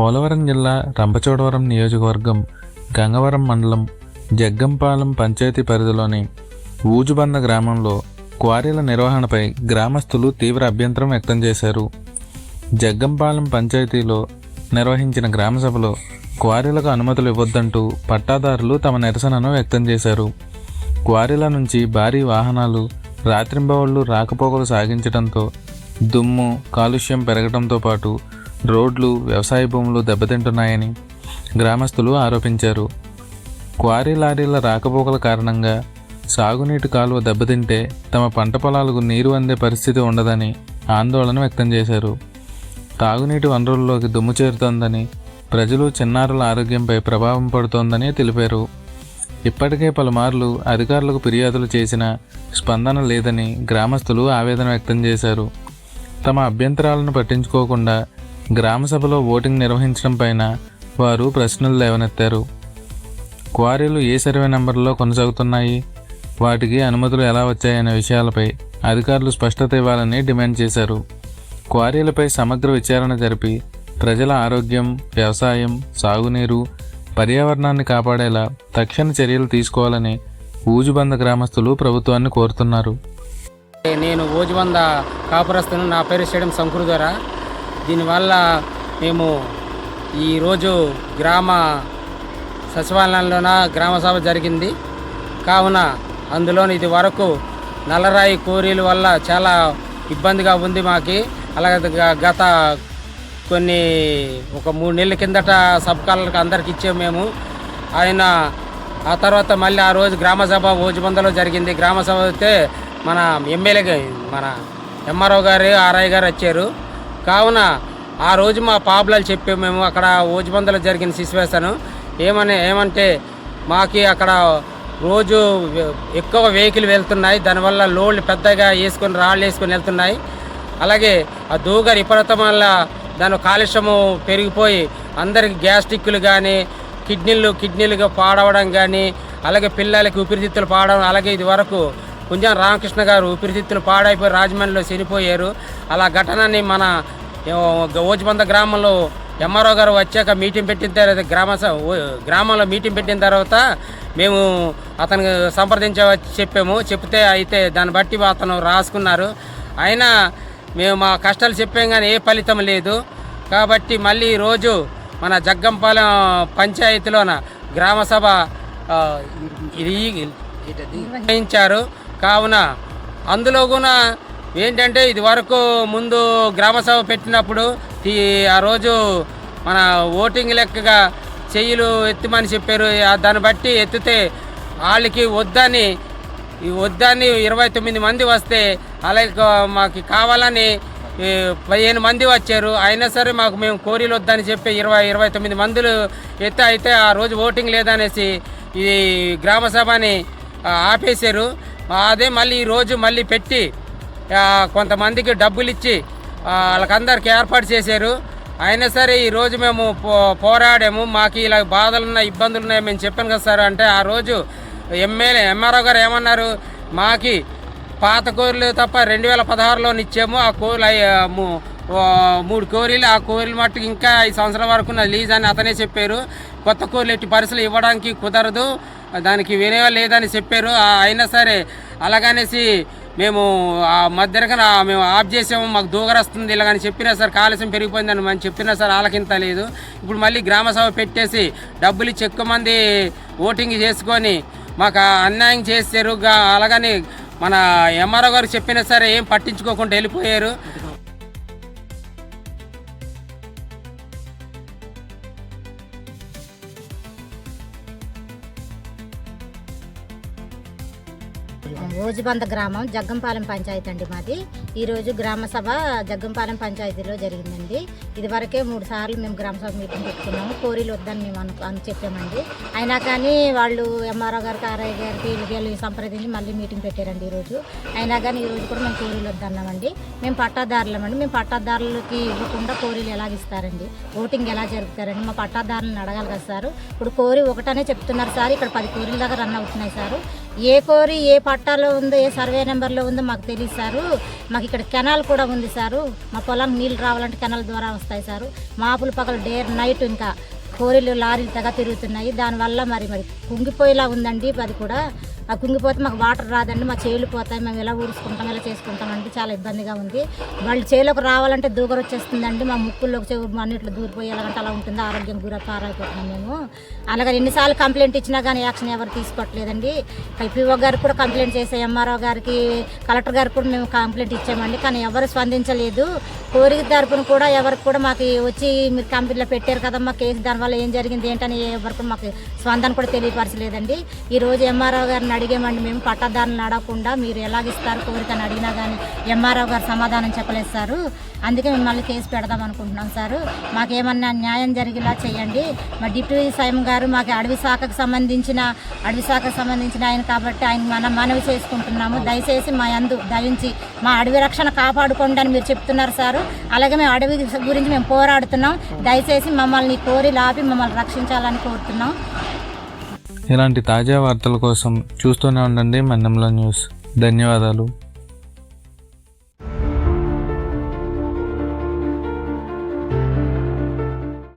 పోలవరం జిల్లా రంపచోడవరం నియోజకవర్గం గంగవరం మండలం జగ్గంపాలెం పంచాయతీ పరిధిలోని ఊజుబంద గ్రామంలో క్వారీల నిర్వహణపై గ్రామస్తులు తీవ్ర అభ్యంతరం వ్యక్తం చేశారు. జగ్గంపాలెం పంచాయతీలో నిర్వహించిన గ్రామసభలో క్వారీలకు అనుమతులు ఇవ్వొద్దంటూ పట్టాదారులు తమ నిరసనను వ్యక్తం చేశారు. క్వారీల నుంచి భారీ వాహనాలు రాత్రింబవళ్లు రాకపోకలు సాగించడంతో దుమ్ము కాలుష్యం పెరగడంతో పాటు రోడ్లు వ్యవసాయ భూములు దెబ్బతింటున్నాయని గ్రామస్తులు ఆరోపించారు. క్వారీ లారీల రాకపోకల కారణంగా సాగునీటి కాలువ దెబ్బతింటే తమ పంట పొలాలకు నీరు అందే పరిస్థితి ఉండదని ఆందోళన వ్యక్తం చేశారు. తాగునీటి వనరుల్లోకి దుమ్ము చేరుతోందని, ప్రజలు చిన్నారుల ఆరోగ్యంపై ప్రభావం పడుతోందని తెలిపారు. ఇప్పటికే పలుమార్లు అధికారులకు ఫిర్యాదులు చేసినా స్పందన లేదని గ్రామస్తులు ఆవేదన వ్యక్తం చేశారు. తమ అభ్యంతరాలను పట్టించుకోకుండా గ్రామసభలో ఓటింగ్ నిర్వహించడం పైన వారు ప్రశ్నలు లేవనెత్తారు. క్వారీలు ఏ సర్వే నెంబర్లో కొనసాగుతున్నాయి, వాటికి అనుమతులు ఎలా వచ్చాయనే విషయాలపై అధికారులు స్పష్టత ఇవ్వాలని డిమాండ్ చేశారు. క్వారీలపై సమగ్ర విచారణ జరిపి ప్రజల ఆరోగ్యం, వ్యవసాయం, సాగునీరు, పర్యావరణాన్ని కాపాడేలా తక్షణ చర్యలు తీసుకోవాలని ఊజుబంద గ్రామస్తులు ప్రభుత్వాన్ని కోరుతున్నారు. నేను ఊజుబంద కాపురస్తును. నా పేరు చేయడం సంకృదర. దీనివల్ల మేము ఈరోజు గ్రామ సచివాలయంలోన గ్రామ సభ జరిగింది. కావున అందులో ఇది వరకు నల్లరాయి కోరీల వల్ల చాలా ఇబ్బందిగా ఉంది మాకి. అలాగే గత ఒక 3 నెలల కిందట సబ్ కలెక్టర్కి అందరికి ఇచ్చాము మేము. ఆయన ఆ తర్వాత మళ్ళీ ఆ రోజు గ్రామసభ ఊజుబందలో జరిగింది. గ్రామసభ అయితే మన ఎమ్మెల్యే మన ఎంఆర్ఓ గారు ఆర్ఐ గారు వచ్చారు. కావున ఆ రోజు మా ప్రాబ్లాలు చెప్పాము మేము. అక్కడ ఊజుబందలో జరిగిన సిచ్యువేషన్ ఏమంటే మాకి అక్కడ రోజు ఎక్కువ వెహికల్ వెళ్తున్నాయి. దానివల్ల లోడ్లు పెద్దగా వేసుకొని రాళ్ళు వేసుకొని వెళ్తున్నాయి. అలాగే ఆ దూగర్ విపరీతం వల్ల దాని కాలుష్యము పెరిగిపోయి అందరికి గ్యాస్ట్రిక్లు కానీ కిడ్నీలుగా పాడవడం కానీ, అలాగే పిల్లలకి ఊపిరితిత్తులు పాడడం. అలాగే ఇది వరకు కుంజాన్ రామకృష్ణ గారు ఊపిరితిత్తులు పాడైపోయి రాజమండ్రిలో చనిపోయారు. అలా ఘటనని మన ఊజుబంద గ్రామంలో ఎంఆర్ఓ గారు వచ్చాక మీటింగ్ పెట్టిన తర్వాత గ్రామంలో మీటింగ్ పెట్టిన తర్వాత మేము అతనికి చెప్పాము. చెప్తే అయితే దాన్ని బట్టి అతను రాసుకున్నారు. అయినా మేము మా కష్టాలు చెప్పాం కానీ ఏ ఫలితం లేదు. కాబట్టి మళ్ళీ ఈరోజు మన జగ్గంపాలెం పంచాయతీలోన గ్రామసభ నిర్వహించారు. కావున అందులో కూడా ఏంటంటే ఇది వరకు ముందు గ్రామసభ పెట్టినప్పుడు ఆ రోజు మన ఓటింగ్ లెక్కగా చెయ్యిలు ఎత్తమని చెప్పారు. దాన్ని బట్టి ఎత్తితే వాళ్ళకి వద్దని 29 మంది వస్తే అలాగే మాకు కావాలని 15 మంది వచ్చారు. అయినా సరే మేము కోరీలు వద్దని చెప్పి 29 మందులు అయితే ఆ రోజు ఓటింగ్ లేదనేసి ఈ గ్రామసభని ఆపేశారు. అదే మళ్ళీ ఈరోజు మళ్ళీ పెట్టి కొంతమందికి డబ్బులు ఇచ్చి వాళ్ళకందరికి ఏర్పాటు చేశారు. అయినా సరే ఈరోజు మేము పోరాడాము. మాకు ఇలా బాధలున్నాయి, ఇబ్బందులు ఉన్నాయి మేము చెప్పాను కదా సార్ అంటే, ఆ రోజు ఎంఆర్ఓ గారు ఏమన్నారు, మాకి పాత కోరీలు తప్ప 2016లో ఇచ్చాము. ఆ కోరీలు 3 కోరీలు, ఆ కోరీలు మట్టుకు ఇంకా 5 సంవత్సరాల వరకు లీజ్ అని అతనే చెప్పారు. కొత్త కోరీలు ఎట్టి పరిస్థితులు ఇవ్వడానికి కుదరదు, దానికి వినేవా లేదని చెప్పారు. అయినా సరే అలాగనేసి మేము మధ్యరకన మేము ఆఫ్ చేసాము. మాకు దూగర వస్తుంది ఇలాగని చెప్పినా సార్, కాలుష్యం పెరిగిపోయిందని మనం చెప్పినా సార్ వాళ్ళకింత లేదు. ఇప్పుడు మళ్ళీ గ్రామసభ పెట్టేసి డబ్బులు ఇచ్చి ఎక్కువ మంది ఓటింగ్ చేసుకొని మాకు అన్యాయం చేశారు. అలాగని మన ఎంఆర్ఓ గారు చెప్పినా సరే ఏం పట్టించుకోకుండా వెళ్ళిపోయారు. ఊజుబంద గ్రామం జగ్గంపాలెం పంచాయతీ అండి మాది. ఈరోజు గ్రామసభ జగ్గంపాలెం పంచాయతీలో జరిగిందండి. ఇదివరకే 3 సార్లు మేము గ్రామసభ మీటింగ్ పెట్టుకున్నాము. కోరీలు వద్దని మేము అని చెప్పామండి. అయినా కానీ వాళ్ళు ఎంఆర్ఓ గారికి ఆర్ఐ గారికి వీళ్ళు సంప్రదించి మళ్ళీ మీటింగ్ పెట్టారండి ఈరోజు. అయినా కానీ ఈరోజు కూడా మేము కోరీలు వద్దన్నామండి. మేము పట్టాదారులమండి. మేము పట్టాదారులకి ఇవ్వకుండా కోరీలు ఎలాగిస్తారండి, ఓటింగ్ ఎలా జరుపుతారండి? మా పట్టాదారులను అడగాలి కదా సార్. ఇప్పుడు కోరి ఒకటనే చెప్తున్నారు సార్, ఇక్కడ 10 కోరీల దాకా రన్ అవుతున్నాయి సార్. ఏ కోరి ఏ పట్టాలో ఉందో ఏ సర్వే నెంబర్లో ఉందో మాకు తెలియదు సారు. మాకు ఇక్కడ కెనాల్ కూడా ఉంది సారు. మా పొలానికి నీళ్ళు రావాలంటే కెనాల్ ద్వారా వస్తాయి సారు. మాపులు పగలు డే నైట్ ఇంకా కోరీలు లారీలు తెగ తిరుగుతున్నాయి. దానివల్ల మరి కుంగిపోయేలా ఉందండి. అది కూడా ఆ కుంగిపోతే మాకు వాటర్ రాదండి, మా చేలు పోతాయి, మేము ఎలా ఊరుసుకుంటాం ఎలా చేసుకుంటామండి, చాలా ఇబ్బందిగా ఉంది. వాళ్ళు చేలోకి రావాలంటే దూగర వచ్చేస్తుందండి, మా ముక్కుల్లోకి చెవు అన్నిట్లో దూరిపోయేలాగంటే అలా ఉంటుంది. ఆరోగ్యం పారైపోతున్నాం మేము. అలాగే ఎన్నిసార్లు కంప్లైంట్ ఇచ్చినా కానీ యాక్షన్ ఎవరు తీసుకోవట్లేదండి. పిఓ గారికి కూడా కంప్లైంట్ చేసాం, ఎంఆర్ఓ గారికి, కలెక్టర్ గారికి కూడా మేము కంప్లైంట్ ఇచ్చామండి, కానీ ఎవరు స్పందించలేదు. కోరిక తరపున కూడా ఎవరికి కూడా మాకు వచ్చి మీరు కంపెనీలో పెట్టారు కదమ్మా కేసు, దానివల్ల ఏం జరిగింది ఏంటని ఎవరికి మాకు స్పందన కూడా తెలియపరచలేదండి. ఈరోజు ఎంఆర్ఓ గారిని అడిగామండి మేము, పట్టాదారులను అడగకుండా మీరు ఎలాగిస్తారు కోరికని అడిగినా కానీ ఎంఆర్ఓ గారు సమాధానం చెప్పలేదు సారు. అందుకే మేము మళ్ళీ కేసు పెడదాం అనుకుంటున్నాం సారు. మాకేమన్నా న్యాయం జరిగేలా చేయండి. మా డిప్యూటీ సీఎం గారు మాకు అడవి శాఖకు సంబంధించిన ఆయన కాబట్టి ఆయన మనవి చేసుకుంటున్నాము. దయచేసి మా యందు దయించి మా అడవి రక్షణ కాపాడుకోండి అని మీరు చెప్తున్నారు సారు. అలాగే మేము అడవి గురించి మేము పోరాడుతున్నాం. దయచేసి మమ్మల్ని కోరి లాపి మమ్మల్ని రక్షించాలని కోరుతున్నాం. ఇలాంటి తాజా వార్తల కోసం చూస్తూనే ఉండండి మన్నెంల న్యూస్. ధన్యవాదాలు.